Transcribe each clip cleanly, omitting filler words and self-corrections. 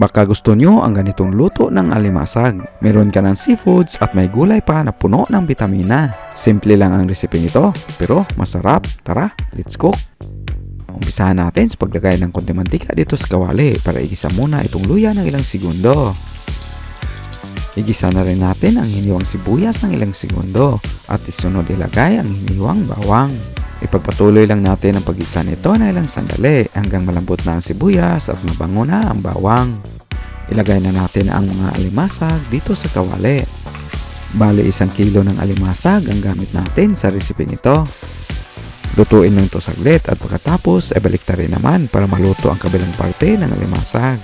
Baka gusto nyo ang ganitong luto ng alimasag. Meron ka ng seafoods at may gulay pa na puno ng bitamina. Simple lang ang recipe nito, pero masarap. Tara, let's cook! Umpisahan natin sa paglagay ng konti mantika dito sa kawali para igisa muna itong luya ng ilang segundo. Igisa na rin natin ang hiniwang sibuyas ng ilang segundo at isunod ilagay ang hiniwang bawang. Ipagpatuloy lang natin ang pag-isa nito na ilang sandali hanggang malambot na ang sibuyas at mabango na ang bawang. Ilagay na natin ang mga alimasag dito sa kawali. Bali 1 kilo ng alimasag ang gamit natin sa recipe nito. Lutuin lang ito saglit at pagkatapos ay baliktarin naman para maluto ang kabilang parte ng alimasag.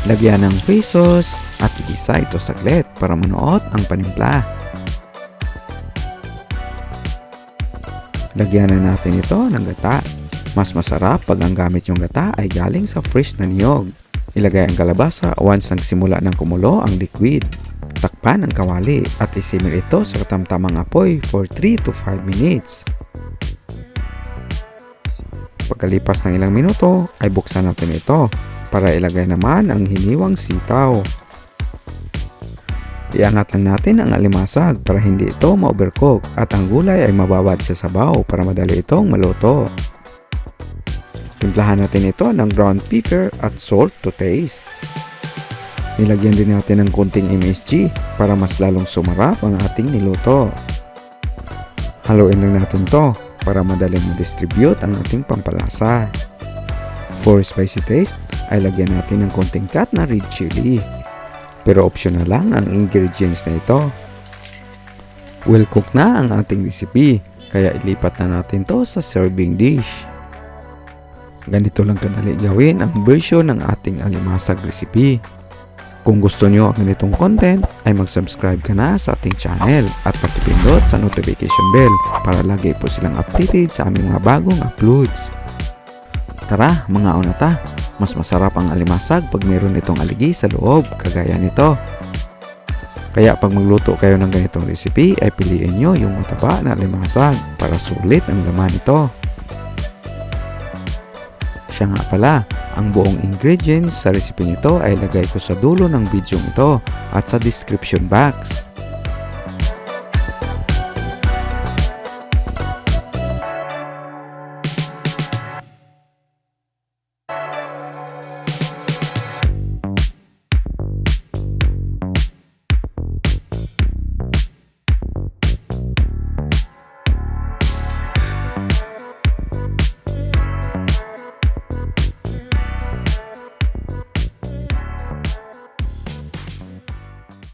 Lagyan ng fish sauce at igisa ito saglit para manuot ang panimpla. Lagyan na natin ito ng gata. Mas masarap pag ang gamit yung gata ay galing sa fresh na niyog. Ilagay ang kalabasa once nagsimula ng kumulo ang liquid. Takpan ang kawali at isimmer ito sa katamtamang apoy for 3 to 5 minutes. Pagkalipas ng ilang minuto ay buksan natin ito para ilagay naman ang hiniwang sitaw. Iangat lang natin ang alimasag para hindi ito ma-overcook at ang gulay ay mababad sa sabaw para madali itong maluto. Timplahan natin ito ng ground pepper at salt to taste. Nilagyan din natin ng konting MSG para mas lalong sumarap ang ating niluto. Haluin lang natin to para madaling ma-distribute ang ating pampalasa. For spicy taste, ay lagyan natin ng konting cut na red chili. Pero optional lang ang ingredients na ito. Well cooked na ang ating recipe, kaya ilipat na natin to sa serving dish. Ganito lang kadali gawin ang version ng ating alimasag recipe. Kung gusto nyo ang ganitong content, ay mag-subscribe ka na sa ating channel at pakipindot sa notification bell para lagi po silang updated sa aming mga bagong uploads. Tara mga onata, mas masarap ang alimasag pag mayroon itong aligi sa loob kagaya nito. Kaya pag magluto kayo ng ganitong recipe ay piliin nyo yung mataba na alimasag para sulit ang laman nito. Siya nga pala, ang buong ingredients sa recipe nito ay lagay ko sa dulo ng video ito at sa description box.